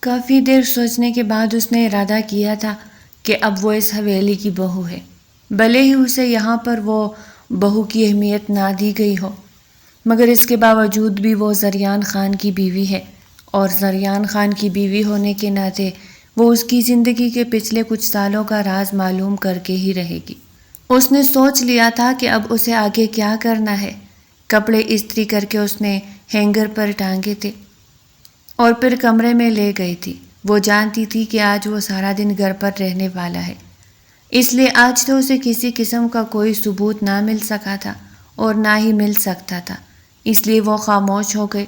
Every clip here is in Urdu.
کافی دیر سوچنے کے بعد اس نے ارادہ کیا تھا کہ اب وہ اس حویلی کی بہو ہے، بھلے ہی اسے یہاں پر وہ بہو کی اہمیت نہ دی گئی ہو، مگر اس کے باوجود بھی وہ زریان خان کی بیوی ہے، اور زریان خان کی بیوی ہونے کے ناطے وہ اس کی زندگی کے پچھلے کچھ سالوں کا راز معلوم کر کے ہی رہے گی۔ اس نے سوچ لیا تھا کہ اب اسے آگے کیا کرنا ہے۔ کپڑے استری کر کے اس نے ہینگر پر ٹانگے تھے اور پھر کمرے میں لے گئی تھی۔ وہ جانتی تھی کہ آج وہ سارا دن گھر پر رہنے والا ہے، اس لیے آج تو اسے کسی قسم کا کوئی ثبوت نہ مل سکا تھا اور نہ ہی مل سکتا تھا، اس لیے وہ خاموش ہو گئی۔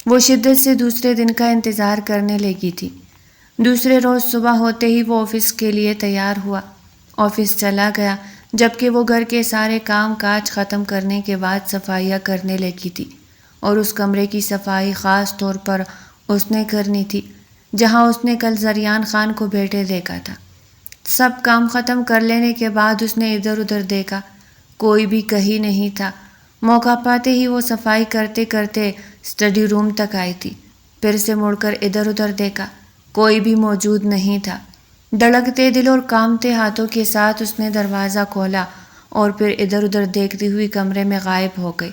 وہ شدت سے دوسرے دن کا انتظار کرنے لگی تھی۔ دوسرے روز صبح ہوتے ہی وہ آفس کے لیے تیار ہوا، آفس چلا گیا، جبکہ وہ گھر کے سارے کام کاج ختم کرنے کے بعد صفائیاں کرنے لگی تھی، اور اس کمرے کی صفائی خاص طور پر اس نے کرنی تھی جہاں اس نے کل زریان خان کو بیٹھے دیکھا تھا۔ سب کام ختم کر لینے کے بعد اس نے ادھر ادھر دیکھا، کوئی بھی کہیں نہیں تھا۔ موقع پاتے ہی وہ صفائی کرتے کرتے اسٹڈی روم تک آئی تھی، پھر سے مڑ کر ادھر ادھر دیکھا، کوئی بھی موجود نہیں تھا۔ دھڑکتے دل اور کانپتے ہاتھوں کے ساتھ اس نے دروازہ کھولا اور پھر ادھر ادھر دیکھتی ہوئی کمرے میں غائب ہو گئی۔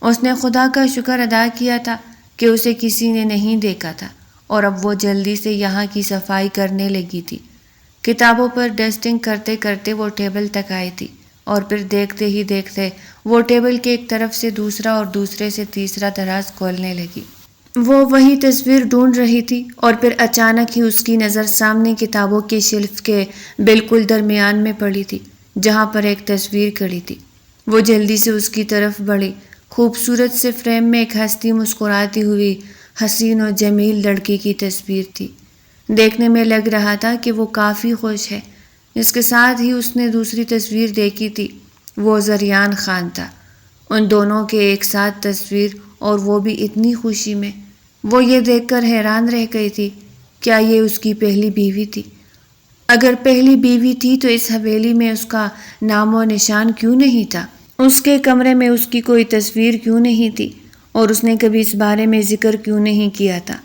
اس نے خدا کا شکر ادا کیا تھا کہ اسے کسی نے نہیں دیکھا تھا، اور اب وہ جلدی سے یہاں کی صفائی کرنے لگی تھی۔ کتابوں پر ڈسٹنگ کرتے کرتے وہ ٹیبل تک آئی تھی، اور پھر دیکھتے ہی دیکھتے وہ ٹیبل کے ایک طرف سے دوسرا اور دوسرے سے تیسرا دراز کھولنے لگی۔ وہ وہی تصویر ڈھونڈ رہی تھی، اور پھر اچانک ہی اس کی نظر سامنے کتابوں کے شیلف کے بالکل درمیان میں پڑی تھی، جہاں پر ایک تصویر کھڑی تھی۔ وہ جلدی سے اس کی طرف بڑھی۔ خوبصورت سے فریم میں ایک ہستی مسکراتی ہوئی حسین و جمیل لڑکی کی تصویر تھی۔ دیکھنے میں لگ رہا تھا کہ وہ کافی خوش ہے۔ اس کے ساتھ ہی اس نے دوسری تصویر دیکھی تھی، وہ زریان خان تھا۔ ان دونوں کے ایک ساتھ تصویر، اور وہ بھی اتنی خوشی میں۔ وہ یہ دیکھ کر حیران رہ گئی تھی، کیا یہ اس کی پہلی بیوی تھی؟ اگر پہلی بیوی تھی تو اس حویلی میں اس کا نام و نشان کیوں نہیں تھا؟ اس کے کمرے میں اس کی کوئی تصویر کیوں نہیں تھی؟ اور اس نے کبھی اس بارے میں ذکر کیوں نہیں کیا تھا؟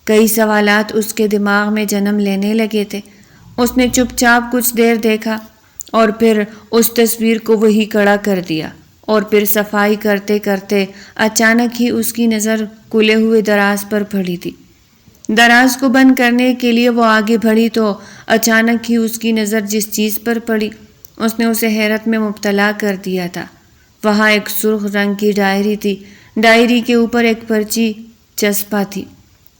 کئی سوالات اس کے دماغ میں جنم لینے لگے تھے۔ اس نے چپ چاپ کچھ دیر دیکھا اور پھر اس تصویر کو وہی کھڑا کر دیا، اور پھر صفائی کرتے کرتے اچانک ہی اس کی نظر کھلے ہوئے دراز پر پڑی تھی۔ دراز کو بند کرنے کے لیے وہ آگے بڑھی تو اچانک ہی اس کی نظر جس چیز پر پڑی اس نے اسے حیرت میں مبتلا کر دیا تھا۔ وہاں ایک سرخ رنگ کی ڈائری تھی۔ ڈائری کے اوپر ایک پرچی چسپاں تھی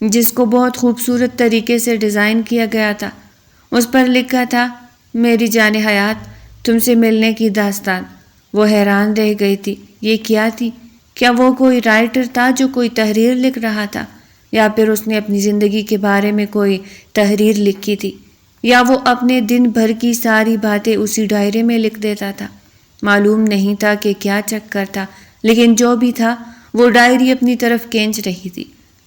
جس کو بہت خوبصورت طریقے سے ڈیزائن کیا گیا تھا۔ اس پر لکھا تھا، میری جان حیات، تم سے ملنے کی داستان۔ وہ حیران رہ گئی تھی، یہ کیا تھی؟ کیا وہ کوئی رائٹر تھا جو کوئی تحریر لکھ رہا تھا، یا پھر اس نے اپنی زندگی کے بارے میں کوئی تحریر لکھی تھی، یا وہ اپنے دن بھر کی ساری باتیں اسی ڈائری میں لکھ دیتا تھا؟ معلوم نہیں تھا کہ کیا چکر تھا، لیکن جو بھی تھا وہ ڈائری اپنی طرف کھینچ رہی تھی۔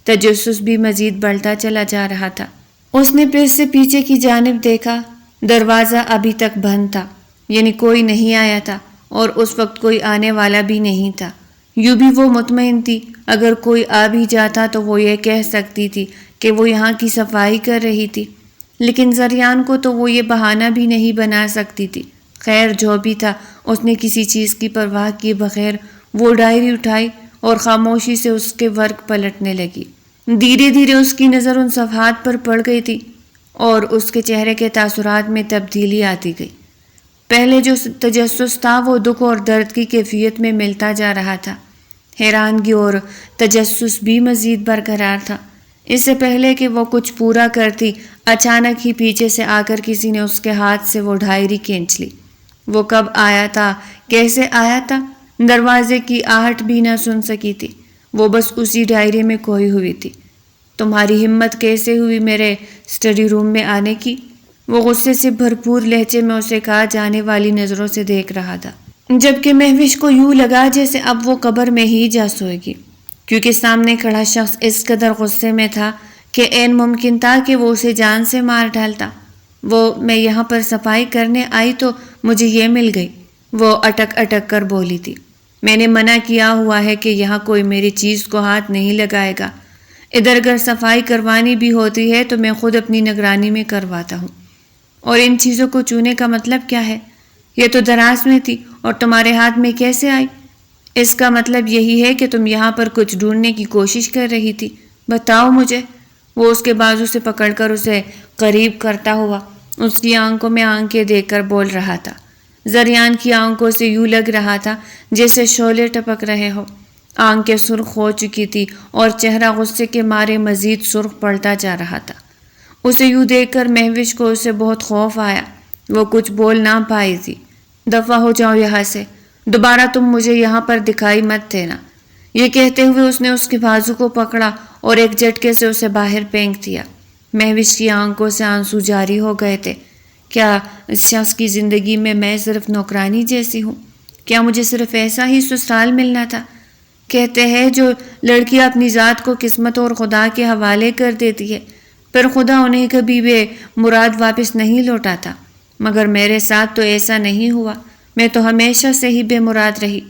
تجسس بھی مزید بڑھتا چلا جا رہا تھا۔ اس نے پھر سے پیچھے کی جانب دیکھا، دروازہ ابھی تک بند تھا، یعنی کوئی نہیں آیا تھا، اور اس وقت کوئی آنے والا بھی نہیں تھا۔ یوں بھی وہ مطمئن تھی، اگر کوئی آ بھی جاتا تو وہ یہ کہہ سکتی تھی کہ وہ یہاں کی صفائی کر رہی تھی، لیکن زریان کو تو وہ یہ بہانہ بھی نہیں بنا سکتی تھی۔ خیر جو بھی تھا، اس نے کسی چیز کی پرواہ کیے بغیر وہ ڈائری اٹھائی اور خاموشی سے اس کے ورق پلٹنے لگی۔ دھیرے دھیرے اس کی نظر ان صفحات پر پڑ گئی تھی اور اس کے چہرے کے تاثرات میں تبدیلی آتی گئی۔ پہلے جو تجسس تھا وہ دکھ اور درد کی کیفیت میں ملتا جا رہا تھا۔ حیرانگی اور تجسس بھی مزید برقرار تھا۔ اس سے پہلے کہ وہ کچھ پورا کرتی، اچانک ہی پیچھے سے آ کر کسی نے اس کے ہاتھ سے وہ ڈائری کھینچ لی۔ وہ کب آیا تھا، کیسے آیا تھا؟ دروازے کی آہٹ بھی نہ سن سکی تھی، وہ بس اسی ڈائری میں کھوئی ہوئی تھی۔ تمہاری ہمت کیسے ہوئی میرے اسٹڈی روم میں آنے کی؟ وہ غصے سے بھرپور لہجے میں اسے کہا جانے والی نظروں سے دیکھ رہا تھا، جبکہ مہوش کو یوں لگا جیسے اب وہ قبر میں ہی جا سوئے گی، کیونکہ سامنے کھڑا شخص اس قدر غصے میں تھا کہ عین ممکن تھا کہ وہ اسے جان سے مار ڈالتا۔ میں یہاں پر صفائی کرنے آئی تو مجھے یہ مل گئی، وہ اٹک اٹک کر بولی تھی۔ میں نے منع کیا ہوا ہے کہ یہاں کوئی میری چیز کو ہاتھ نہیں لگائے گا۔ ادھر اگر صفائی کروانی بھی ہوتی ہے تو میں خود اپنی نگرانی میں کرواتا ہوں۔ اور ان چیزوں کو چونے کا مطلب کیا ہے؟ یہ تو دراز میں تھی اور تمہارے ہاتھ میں کیسے آئی؟ اس کا مطلب یہی ہے کہ تم یہاں پر کچھ ڈھونڈنے کی کوشش کر رہی تھی، بتاؤ مجھے۔ وہ اس کے بازو سے پکڑ کر اسے قریب کرتا ہوا اس کی آنکھوں میں آنکھیں دیکھ کر بول رہا تھا۔ زریان کی آنکھوں سے یوں لگ رہا تھا جیسے شعلے ٹپک رہے ہو۔ آنکھیں سرخ ہو چکی تھی اور چہرہ غصے کے مارے مزید سرخ پڑتا جا رہا تھا۔ اسے یوں دیکھ کر مہوش کو اسے بہت خوف آیا۔ وہ کچھ بول نہ پائی تھی۔ دفع ہو جاؤ یہاں سے، دوبارہ تم مجھے یہاں پر دکھائی مت دینا۔ یہ کہتے ہوئے اس نے اس کے بازو کو پکڑا اور ایک جھٹکے سے اسے باہر پھینک دیا۔ مہوش کی آنکھوں سے آنسو جاری ہو گئے تھے۔ کیا اس شخص کی زندگی میں صرف نوکرانی جیسی ہوں؟ کیا مجھے صرف ایسا ہی سسرال ملنا تھا؟ کہتے ہیں جو لڑکیاں اپنی ذات کو قسمت اور خدا کے حوالے کر دیتی ہے پھر خدا انہیں کبھی بے مراد واپس نہیں لوٹاتا، مگر میرے ساتھ تو ایسا نہیں ہوا۔ میں تو ہمیشہ سے ہی بے مراد رہی۔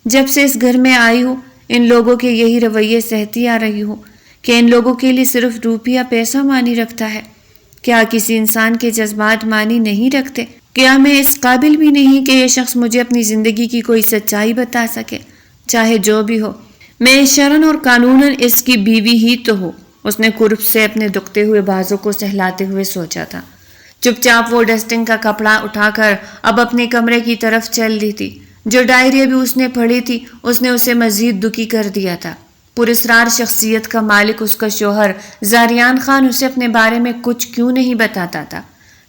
جب سے اس گھر میں آئی ہوں ان لوگوں کے یہی رویے سہتی آ رہی ہوں کہ ان لوگوں کے لیے صرف روپیہ پیسہ معنی رکھتا ہے۔ کیا کسی انسان کے جذبات معنی نہیں رکھتے؟ کیا میں اس قابل بھی نہیں کہ یہ شخص مجھے اپنی زندگی کی کوئی سچائی بتا سکے؟ چاہے جو بھی ہو، میں شرعاً اور قانوناً اس کی بیوی ہی تو ہوں۔ اس نے قرب سے اپنے دکھتے ہوئے بازو کو سہلاتے ہوئے سوچا تھا۔ چپ چاپ وہ ڈسٹنگ کا کپڑا اٹھا کر اب اپنے کمرے کی طرف چل دی تھی۔ جو ڈائری ابھی اس نے پڑھی تھی اس نے اسے مزید دکھی کر دیا تھا۔ پراسرار شخصیت کا مالک اس کا شوہر زریان خان اسے اپنے بارے میں کچھ کیوں نہیں بتاتا تھا،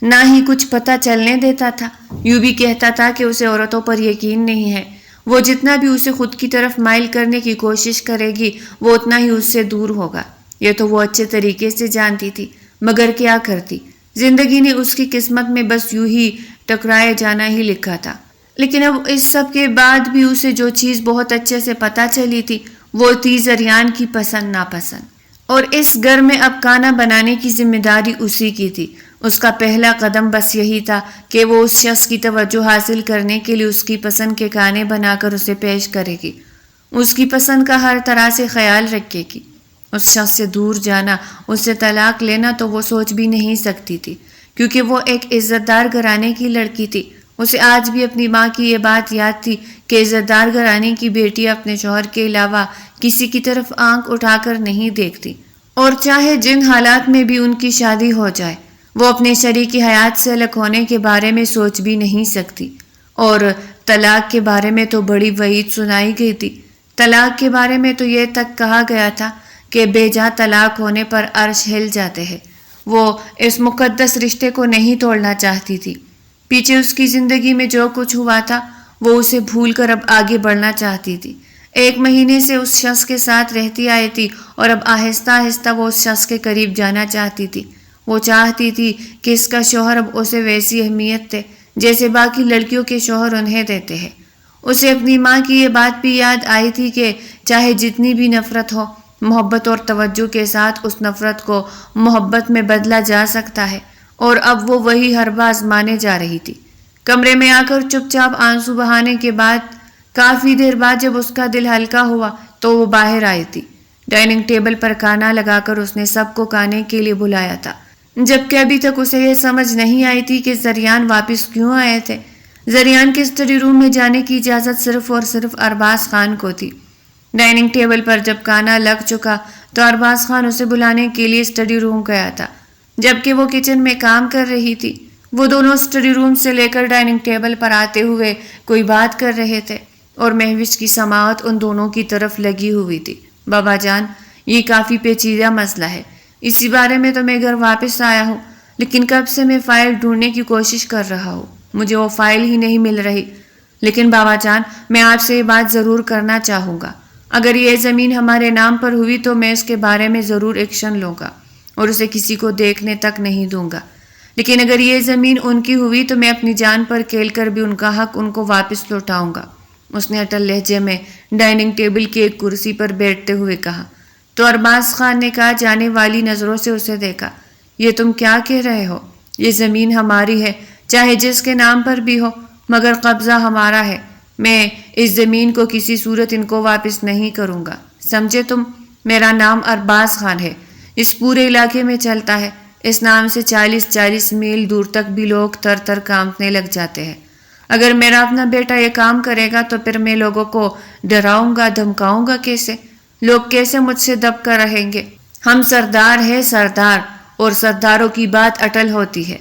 نہ ہی کچھ پتہ چلنے دیتا تھا۔ یوں بھی کہتا تھا کہ اسے عورتوں پر یقین نہیں ہے، وہ جتنا بھی اسے خود کی طرف مائل کرنے کی کوشش کرے گی وہ اتنا ہی اس سے دور ہوگا۔ یہ تو وہ اچھے طریقے سے جانتی تھی، مگر کیا کرتی؟ زندگی نے اس کی قسمت میں بس یوں ہی ٹکرائے جانا ہی لکھا تھا۔ لیکن اب اس سب کے بعد بھی اسے جو چیز بہت اچھے سے پتہ چلی تھی وہ تھی زریان کی پسند ناپسند، اور اس گھر میں اب کھانا بنانے کی ذمہ داری اسی کی تھی۔ اس کا پہلا قدم بس یہی تھا کہ وہ اس شخص کی توجہ حاصل کرنے کے لیے اس کی پسند کے کھانے بنا کر اسے پیش کرے گی، اس کی پسند کا ہر طرح سے خیال رکھے گی۔ اس شخص سے دور جانا، اس سے طلاق لینا تو وہ سوچ بھی نہیں سکتی تھی، کیونکہ وہ ایک عزت دار گھرانے کی لڑکی تھی۔ اسے آج بھی اپنی ماں کی یہ بات یاد تھی کہ عزت دار گھرانے کی بیٹی اپنے شوہر کے علاوہ کسی کی طرف آنکھ اٹھا کر نہیں دیکھتی، اور چاہے جن حالات میں بھی ان کی شادی ہو جائے وہ اپنے شریک حیات سے الگ ہونے کے بارے میں سوچ بھی نہیں سکتی۔ اور طلاق کے بارے میں تو بڑی وعید سنائی گئی تھی۔ طلاق کے بارے میں تو یہ تک کہا گیا تھا کہ بے جا طلاق ہونے پر عرش ہل جاتے ہیں۔ وہ اس مقدس رشتے کو نہیں توڑنا چاہتی تھی۔ پیچھے اس کی زندگی میں جو کچھ ہوا تھا وہ اسے بھول کر اب آگے بڑھنا چاہتی تھی۔ 1 مہینے سے اس شخص کے ساتھ رہتی آئی تھی اور اب آہستہ آہستہ وہ اس شخص کے قریب جانا چاہتی تھی۔ وہ چاہتی تھی کہ اس کا شوہر اب اسے ویسی اہمیت دے جیسے باقی لڑکیوں کے شوہر انہیں دیتے ہیں۔ اسے اپنی ماں کی یہ بات بھی یاد آئی تھی کہ چاہے جتنی بھی نفرت ہو، محبت اور توجہ کے ساتھ اس نفرت کو محبت میں بدلا جا سکتا ہے، اور اب وہ وہی حربہ آزمانے جا رہی تھی۔ کمرے میں آ کر چپ چاپ آنسو بہانے کے بعد کافی دیر بعد جب اس کا دل ہلکا ہوا تو وہ باہر آئی تھی۔ ڈائننگ ٹیبل پر کھانا لگا کر اس نے سب کو کھانے کے لیے بلایا تھا، جبکہ ابھی تک اسے یہ سمجھ نہیں آئی تھی کہ زریان واپس کیوں آئے تھے۔ زریان کے اسٹڈی روم میں جانے کی اجازت صرف اور صرف ارباز خان کو تھی۔ ڈائننگ ٹیبل پر جب کھانا لگ چکا تو ارباز خان اسے بلانے کے لیے اسٹڈی روم گیا تھا، جبکہ وہ کچن میں کام کر رہی تھی۔ وہ دونوں اسٹڈی روم سے لے کر ڈائننگ ٹیبل پر آتے ہوئے کوئی بات کر رہے تھے، اور مہوش کی سماعت ان دونوں کی طرف لگی ہوئی تھی۔ بابا جان، یہ کافی پیچیدہ مسئلہ ہے، اسی بارے میں تو میں گھر واپس آیا ہوں، لیکن کب سے میں فائل ڈھونڈنے کی کوشش کر رہا ہوں، مجھے وہ فائل ہی نہیں مل رہی۔ لیکن بابا جان، میں آپ سے یہ بات ضرور کرنا چاہوں گا، اگر یہ زمین ہمارے نام پر ہوئی تو میں اس کے بارے میں ضرور ایکشن لوں گا اور اسے کسی کو دیکھنے تک نہیں دوں گا، لیکن اگر یہ زمین ان کی ہوئی تو میں اپنی جان پر کھیل کر بھی ان کا حق ان کو واپس لوٹاؤں گا۔ اس نے اٹل لہجے میں ڈائننگ ٹیبل کی ایک کرسی پر بیٹھتے ہوئے کہا۔ تو ارباز خان نے کہا جانے والی نظروں سے اسے دیکھا۔ یہ تم کیا کہہ رہے ہو؟ یہ زمین ہماری ہے، چاہے جس کے نام پر بھی ہو، مگر قبضہ ہمارا ہے۔ میں اس زمین کو کسی صورت ان کو واپس نہیں کروں گا، سمجھے تم؟ میرا نام ارباز خان ہے، اس پورے علاقے میں چلتا ہے، اس نام سے 40 میل دور تک بھی لوگ تر تر کانپنے لگ جاتے ہیں۔ اگر میرا اپنا بیٹا یہ کام کرے گا تو پھر میں لوگوں کو ڈراؤں گا دھمکاؤں گا کیسے؟ لوگ کیسے مجھ سے دب کر رہیں گے؟ ہم سردار ہیں، سردار، اور سرداروں کی بات اٹل ہوتی ہے۔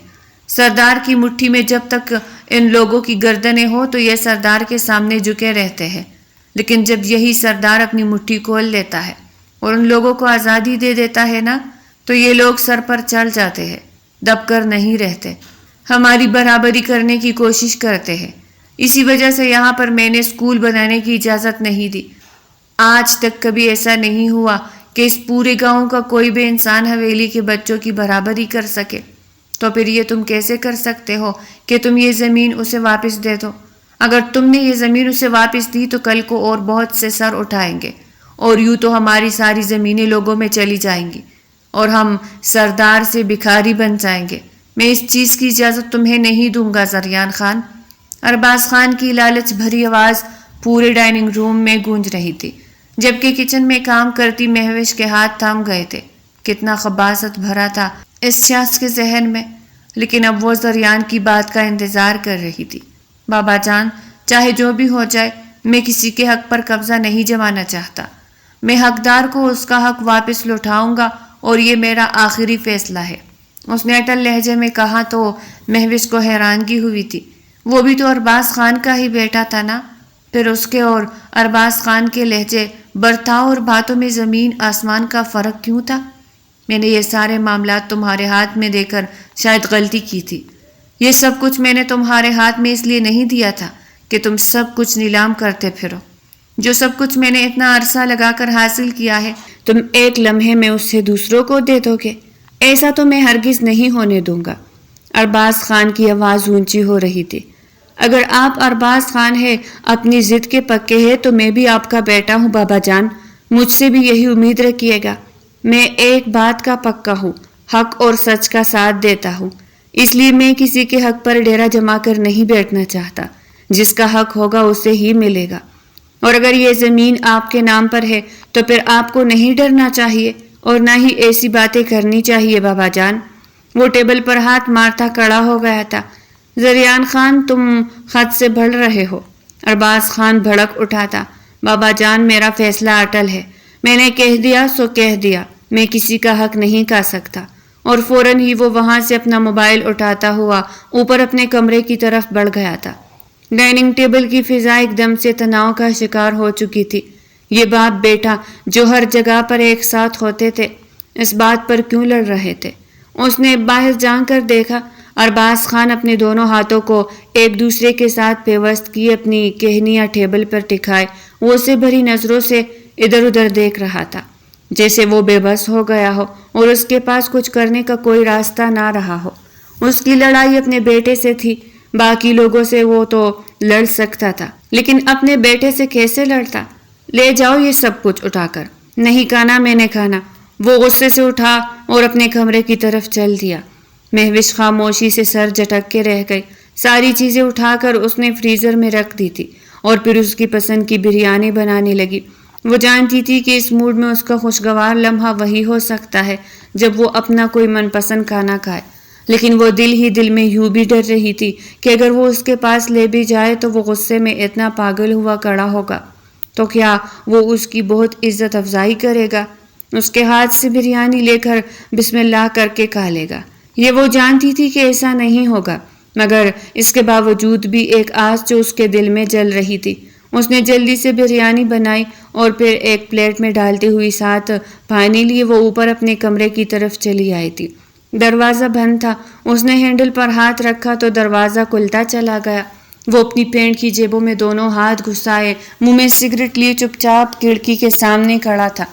سردار کی مٹھی میں جب تک ان لوگوں کی گردنیں ہو تو یہ سردار کے سامنے جھکے رہتے ہیں، لیکن جب یہی سردار اپنی مٹھی کھول لیتا ہے اور ان لوگوں کو آزادی دے دیتا ہے نا، تو یہ لوگ سر پر چڑھ جاتے ہیں، دب کر نہیں رہتے، ہماری برابری کرنے کی کوشش کرتے ہیں۔ اسی وجہ سے یہاں پر میں نے اسکول بنانے کی اجازت نہیں دی۔ آج تک کبھی ایسا نہیں ہوا کہ اس پورے گاؤں کا کوئی بھی انسان حویلی کے بچوں کی برابری کر سکے۔ تو پھر یہ تم کیسے کر سکتے ہو کہ تم یہ زمین اسے واپس دے دو؟ اگر تم نے یہ زمین اسے واپس دی تو کل کو اور بہت سے سر اٹھائیں گے، اور یوں تو ہماری ساری زمینیں لوگوں میں چلی جائیں گی اور ہم سردار سے بھکاری بن جائیں گے۔ میں اس چیز کی اجازت تمہیں نہیں دوں گا زریان خان۔ ارباز خان کی لالچ بھری آواز پورے ڈائننگ روم میں گونج رہی تھی، جبکہ کچن میں کام کرتی مہوش کے ہاتھ تھام گئے تھے۔ کتنا خباثت بھرا تھا اس شخص کے ذہن میں، لیکن اب وہ زریان کی بات کا انتظار کر رہی تھی۔ بابا جان، چاہے جو بھی ہو جائے، میں کسی کے حق پر قبضہ نہیں جمانا چاہتا۔ میں حقدار کو اس کا حق واپس لوٹاؤں گا اور یہ میرا آخری فیصلہ ہے، اس نے اٹل لہجے میں کہا تو مہوش کو حیرانگی ہوئی تھی۔ وہ بھی تو ارباز خان کا ہی بیٹا تھا نا؟ پھر اس کے اور ارباز خان کے لہجے، برتاؤ اور باتوں میں زمین آسمان کا فرق کیوں تھا؟ میں نے یہ سارے معاملات تمہارے ہاتھ میں دے کر شاید غلطی کی تھی۔ یہ سب کچھ میں نے تمہارے ہاتھ میں اس لیے نہیں دیا تھا کہ تم سب کچھ نیلام کرتے پھرو۔ جو سب کچھ میں نے اتنا عرصہ لگا کر حاصل کیا ہے، تم ایک لمحے میں اس سے دوسروں کو دے دو گے؟ ایسا تو میں ہرگز نہیں ہونے دوں گا۔ ارباز خان کی آواز اونچی ہو رہی تھی۔ اگر آپ ارباز خان ہے، اپنی ضد کے پکے ہیں، تو میں بھی آپ کا بیٹا ہوں بابا جان، مجھ سے بھی یہی امید رکھیے گا۔ میں ایک بات کا پکا ہوں، حق اور سچ کا ساتھ دیتا ہوں، اس لیے میں کسی کے حق پر ڈیرا جما کر نہیں بیٹھنا چاہتا۔ جس کا حق ہوگا اسے ہی ملے گا۔ اور اگر یہ زمین آپ کے نام پر ہے تو پھر آپ کو نہیں ڈرنا چاہیے اور نہ ہی ایسی باتیں کرنی چاہیے بابا جان۔ وہ ٹیبل پر ہاتھ مارتا کھڑا ہو گیا تھا۔ زریان خان، تم حد سے بڑھ رہے ہو۔ ارباز خان بھڑک اٹھا تھا۔ بابا جان، میرا فیصلہ اٹل ہے، میں نے کہہ دیا سو کہہ دیا، میں کسی کا حق نہیں کھا سکتا۔ اور فوراً ہی وہ وہاں سے اپنا موبائل اٹھاتا ہوا اوپر اپنے کمرے کی طرف بڑھ گیا تھا۔ ڈائننگ ٹیبل کی فضا ایک دم سے تناؤ کا شکار ہو چکی تھی۔ یہ باپ بیٹا جو ہر جگہ پر ایک ساتھ ہوتے تھے، اس بات پر کیوں لڑ رہے تھے؟ اس نے باہر جان کر دیکھا۔ ارباز خان اپنے دونوں ہاتھوں کو ایک دوسرے کے ساتھ پیوست کیے اپنی کہنیاں ٹیبل پر ٹکائے وہ اسے بھری نظروں سے ادھر ادھر دیکھ رہا تھا، جیسے وہ بے بس ہو گیا ہو اور اس کے پاس کچھ کرنے کا کوئی راستہ نہ رہا ہو۔ اس کی لڑائی اپنے بیٹے سے تھی، باقی لوگوں سے وہ تو لڑ سکتا تھا، لیکن اپنے بیٹے سے کیسے لڑتا؟ لے جاؤ یہ سب کچھ اٹھا کر۔ نہیں کھانا میں نے کھانا۔ وہ غصے سے اٹھا اور اپنے کمرے کی طرف چل دیا۔ مہوش خاموشی سے سر جھٹک کے رہ گئی۔ ساری چیزیں اٹھا کر اس نے فریزر میں رکھ دی تھی اور پھر اس کی پسند کی بریانی بنانے لگی۔ وہ جانتی تھی کہ اس موڈ میں اس کا خوشگوار لمحہ وہی ہو سکتا ہے جب وہ اپنا کوئی من پسند کھانا کھائے، لیکن وہ دل ہی دل میں یوں بھی ڈر رہی تھی کہ اگر وہ اس کے پاس لے بھی جائے تو وہ غصے میں اتنا پاگل ہوا کھڑا ہوگا تو کیا وہ اس کی بہت عزت افزائی کرے گا؟ اس کے ہاتھ سے بریانی لے کر بسم اللہ کر کے کھا لے گا۔ یہ وہ جانتی تھی کہ ایسا نہیں ہوگا، مگر اس کے باوجود بھی ایک آس جو اس کے دل میں جل رہی تھی۔ اس نے جلدی سے بریانی بنائی اور پھر ایک پلیٹ میں ڈالتے ہوئی ساتھ پانی لیے وہ اوپر اپنے کمرے کی طرف چلی آئی تھی۔ دروازہ بند تھا۔ اس نے ہینڈل پر ہاتھ رکھا تو دروازہ کھلتا چلا گیا۔ وہ اپنی پینٹ کی جیبوں میں دونوں ہاتھ گھسائے منہ میں سگریٹ لیے چپ چاپ کھڑکی کے سامنے کھڑا تھا۔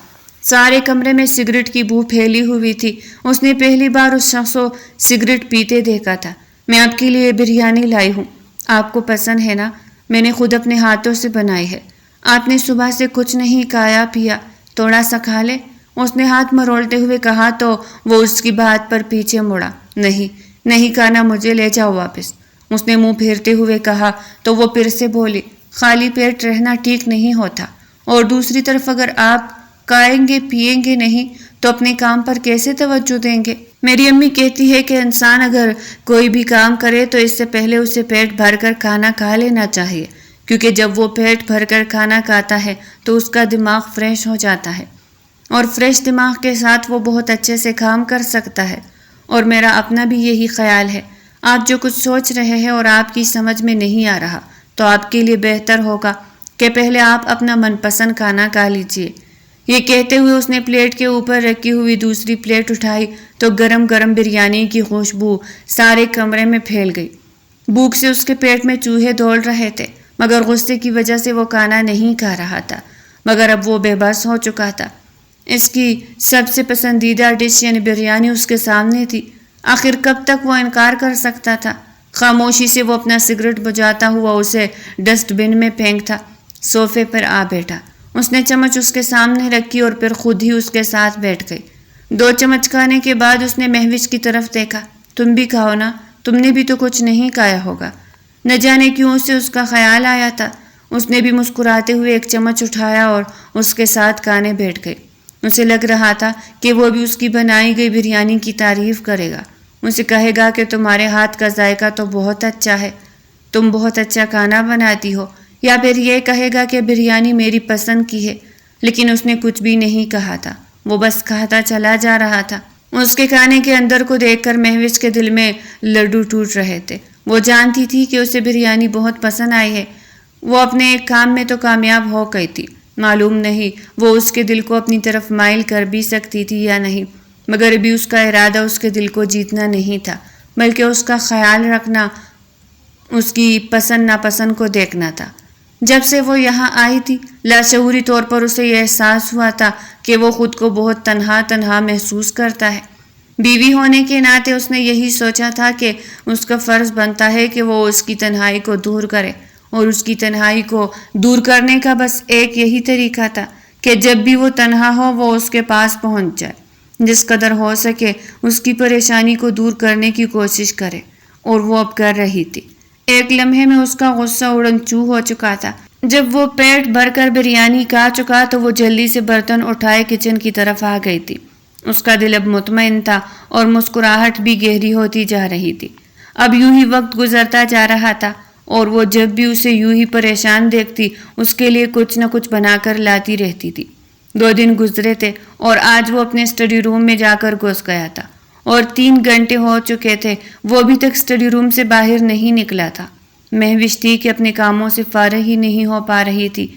سارے کمرے میں سگریٹ کی بو پھیلی ہوئی تھی۔ اس نے پہلی بار اس شخص کو سگریٹ پیتے دیکھا تھا۔ میں آپ کے لیے بریانی لائی ہوں، آپ کو پسند ہے نا؟ میں نے خود اپنے ہاتھوں سے بنائی ہے۔ آپ نے صبح سے کچھ نہیں کھایا پیا، تھوڑا سا کھا لے؟ اس نے ہاتھ مروڑتے ہوئے کہا تو وہ اس کی بات پر پیچھے مڑا۔ نہیں کھانا، مجھے لے جاؤ واپس۔ اس نے منہ پھیرتے ہوئے کہا تو وہ پھر سے بولی، خالی پیٹ رہنا ٹھیک نہیں ہوتا، اور دوسری طرف اگر آپ کھائیں گے پیئیں گے نہیں تو اپنے کام پر کیسے توجہ دیں گے؟ میری امی کہتی ہے کہ انسان اگر کوئی بھی کام کرے تو اس سے پہلے اسے پیٹ بھر کر کھانا کھا لینا چاہیے، کیونکہ جب وہ پیٹ بھر کر کھانا کھاتا ہے تو اس کا دماغ فریش ہو جاتا ہے، اور فریش دماغ کے ساتھ وہ بہت اچھے سے کام کر سکتا ہے۔ اور میرا اپنا بھی یہی خیال ہے۔ آپ جو کچھ سوچ رہے ہیں اور آپ کی سمجھ میں نہیں آ رہا تو آپ کے لیے بہتر ہوگا کہ پہلے آپ اپنا من پسند کھانا کھا لیجئے۔ یہ کہتے ہوئے اس نے پلیٹ کے اوپر رکھی ہوئی دوسری پلیٹ اٹھائی تو گرم گرم بریانی کی خوشبو سارے کمرے میں پھیل گئی۔ بھوک سے اس کے پیٹ میں چوہے دوڑ رہے تھے، مگر غصے کی وجہ سے وہ کھانا نہیں کھا رہا تھا، مگر اب وہ بے بس ہو چکا تھا۔ اس کی سب سے پسندیدہ ڈش یعنی بریانی اس کے سامنے تھی۔ آخر کب تک وہ انکار کر سکتا تھا؟ خاموشی سے وہ اپنا سگریٹ بجھاتا ہوا اسے ڈسٹ بن میں پھینکتا، صوفے پر آ بیٹھا۔ اس نے چمچ اس کے سامنے رکھی اور پھر خود ہی اس کے ساتھ بیٹھ گئی۔ 2 چمچ کھانے کے بعد اس نے مہوش کی طرف دیکھا۔ تم بھی کھاؤ نا، تم نے بھی تو کچھ نہیں کھایا ہوگا۔ نہ جانے کیوں اسے اس کا خیال آیا تھا۔ اس نے بھی مسکراتے ہوئے ایک چمچ اٹھایا اور اس کے ساتھ کھانے بیٹھ گئی۔ اسے لگ رہا تھا کہ وہ بھی اس کی بنائی گئی بریانی کی تعریف کرے گا، اسے کہے گا کہ تمہارے ہاتھ کا ذائقہ تو بہت اچھا ہے، تم بہت اچھا کھانا بناتی ہو، یا پھر یہ کہے گا کہ بریانی میری پسند کی ہے۔ لیکن اس نے کچھ بھی نہیں کہا تھا، وہ بس کھاتا چلا جا رہا تھا۔ اس کے کھانے کے اندر کو دیکھ کر مہوش کے دل میں لڈو ٹوٹ رہے تھے۔ وہ جانتی تھی کہ اسے بریانی بہت پسند آئی ہے، وہ اپنے ایک کام میں تو کامیاب ہو گئی تھی۔ معلوم نہیں وہ اس کے دل کو اپنی طرف مائل کر بھی سکتی تھی یا نہیں، مگر ابھی اس کا ارادہ اس کے دل کو جیتنا نہیں تھا، بلکہ اس کا خیال رکھنا، اس کی پسند ناپسند کو دیکھنا تھا۔ جب سے وہ یہاں آئی تھی لاشعوری طور پر اسے یہ احساس ہوا تھا کہ وہ خود کو بہت تنہا محسوس کرتا ہے۔ بیوی ہونے کے ناطے اس نے یہی سوچا تھا کہ اس کا فرض بنتا ہے کہ وہ اس کی تنہائی کو دور کرے، اور اس کی تنہائی کو دور کرنے کا بس ایک یہی طریقہ تھا کہ جب بھی وہ تنہا ہو وہ اس کے پاس پہنچ جائے، جس قدر ہو سکے اس کی پریشانی کو دور کرنے کی کوشش کرے، اور وہ اب کر رہی تھی۔ ایک لمحے میں اس کا غصہ اڑن چو ہو چکا تھا۔ جب وہ پیٹ بھر کر بریانی کھا چکا تو وہ جلدی سے برتن اٹھائے کچن کی طرف آ گئی تھی۔ اس کا دل اب مطمئن تھا اور مسکراہٹ بھی گہری ہوتی جا رہی تھی۔ اب یوں ہی وقت گزرتا جا رہا تھا اور وہ جب بھی اسے یوں ہی پریشان دیکھتی اس کے لیے کچھ نہ کچھ بنا کر لاتی رہتی تھی۔ 2 دن گزرے تھے اور آج وہ اپنے اسٹڈی روم میں جا کر گھس گیا تھا، اور 3 گھنٹے ہو چکے تھے وہ ابھی تک اسٹڈی روم سے باہر نہیں نکلا تھا۔ مہوش تھی کہ اپنے کاموں سے فارغ ہی نہیں ہو پا رہی تھی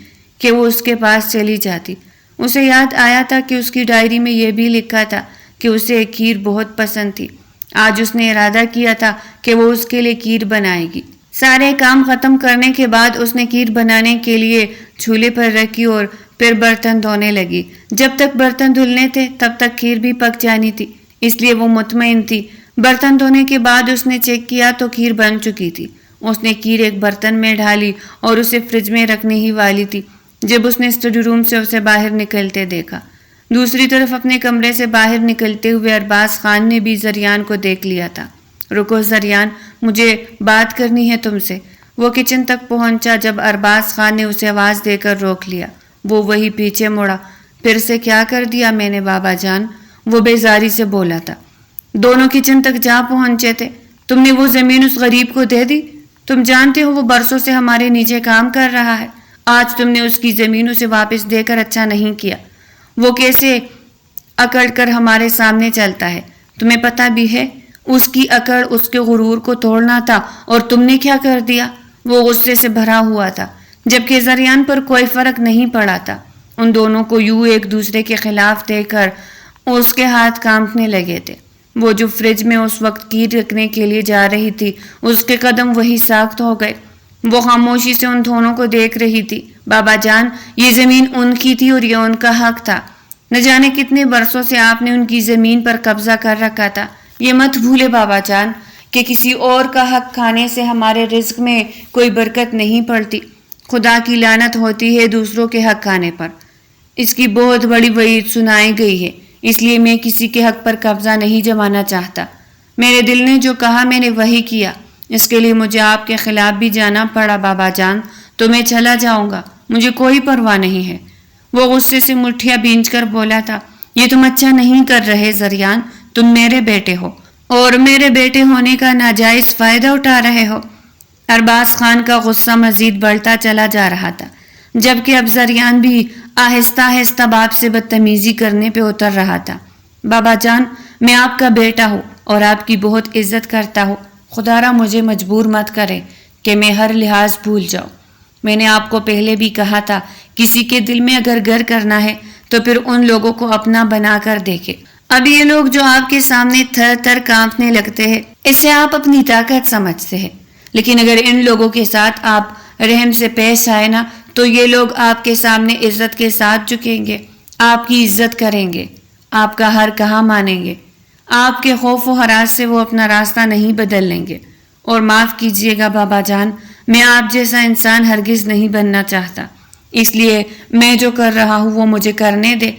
کہ وہ اس کے پاس چلی جاتی۔ اسے یاد آیا تھا کہ اس کی ڈائری میں یہ بھی لکھا تھا کہ اسے ایک کھیر بہت پسند تھی۔ آج اس نے ارادہ کیا تھا کہ وہ اس کے لیے کھیر بنائے گی۔ سارے کام ختم کرنے کے بعد اس نے کھیر بنانے کے لیے چولہے پر رکھی اور پھر برتن دھونے لگی۔ جب تک برتن دھلنے تھے تب تک کھیر بھی پک جانی تھی، اس لیے وہ مطمئن تھی۔ برتن دھونے کے بعد اس نے چیک کیا تو کھیر بن چکی تھی۔ اس نے کھیر ایک برتن میں ڈالی اور اسے فریج میں رکھنے ہی والی تھی جب اس نے اسٹڈی روم سے اسے باہر نکلتے دیکھا۔ دوسری طرف اپنے کمرے سے باہر نکلتے ہوئے ارباز خان نے بھی زریان کو دیکھ لیا تھا۔ رکو زریان، مجھے بات کرنی ہے تم سے۔ وہ کچن تک پہنچا جب ارباز خان نے اسے آواز دے کر روک لیا۔ وہ وہی پیچھے مڑا۔ پھر سے کیا کر دیا میں نے بابا جان؟ وہ بیزاری سے بولا تھا۔ دونوں کچن تک جا پہنچے تھے۔ تم نے وہ زمین اس غریب کو دے دی؟ تم جانتے ہو وہ برسوں سے ہمارے نیچے کام کر رہا ہے۔ آج تم نے اس کی زمین اسے واپس دے کر اچھا نہیں کیا۔ وہ کیسے اکڑ کر ہمارے سامنے چلتا ہے، تمہیں پتہ بھی ہے؟ اس کی اکڑ اس کے غرور کو توڑنا تھا اور تم نے کیا کر دیا؟ وہ غصے سے بھرا ہوا تھا، جبکہ زریان پر کوئی فرق نہیں پڑا تھا۔ ان دونوں کو یوں ایک دوسرے کے خلاف دیکھ کر اس کے ہاتھ کانپنے لگے تھے۔ وہ جو فریج میں اس وقت کھیر رکھنے کے لیے جا رہی تھی اس کے قدم وہی ساخت ہو گئے۔ وہ خاموشی سے ان دونوں کو دیکھ رہی تھی۔ بابا جان، یہ زمین ان کی تھی اور یہ ان کا حق تھا۔ نہ جانے کتنے برسوں سے آپ نے ان کی زمین پر قبضہ کر رکھا تھا۔ یہ مت بھولے بابا جان کہ کسی اور کا حق کھانے سے ہمارے رزق میں کوئی برکت نہیں پڑتی۔ خدا کی لعنت ہوتی ہے دوسروں کے حق کھانے پر۔ اس کی بہت بڑی وعید سنائی گئی ہے، اس لیے میں کسی کے حق پر قبضہ نہیں جمانا چاہتا۔ میرے دل نے جو کہا میں نے وہی کیا۔ اس کے لیے مجھے آپ کے خلاف بھی جانا پڑا بابا جان تو میں چلا جاؤں گا، مجھے کوئی پرواہ نہیں ہے۔ وہ غصے سے مٹھیاں بھینچ کر بولا تھا، یہ تم اچھا نہیں کر رہے زریان، تم میرے بیٹے ہو اور میرے بیٹے ہونے کا ناجائز فائدہ اٹھا رہے ہو۔ ارباز خان کا غصہ مزید بڑھتا چلا جا رہا تھا، جبکہ اب زریان بھی آہستہ آہستہ باپ سے بدتمیزی کرنے پہ اتر رہا تھا۔ بابا جان، میں آپ کا بیٹا ہوں اور آپ کی بہت عزت کرتا ہوں، خدا را مجھے مجبور مت کرے کہ میں ہر لحاظ بھول جاؤں۔ میں نے آپ کو پہلے بھی کہا تھا، کسی کے دل میں اگر گر کرنا ہے تو پھر ان لوگوں کو اپنا بنا کر دیکھے۔ اب یہ لوگ جو آپ کے سامنے تھر تھر کانپنے لگتے ہیں، اسے آپ اپنی طاقت سمجھتے ہیں، لیکن اگر ان لوگوں کے ساتھ آپ رحم سے پیش آئے نا تو یہ لوگ آپ کے سامنے عزت کے ساتھ جھکیں گے، آپ کی عزت کریں گے، آپ کا ہر کہا مانیں گے۔ آپ کے خوف و ہراس سے وہ اپنا راستہ نہیں بدل لیں گے۔ اور معاف کیجیے گا بابا جان، میں آپ جیسا انسان ہرگز نہیں بننا چاہتا، اس لیے میں جو کر رہا ہوں وہ مجھے کرنے دے۔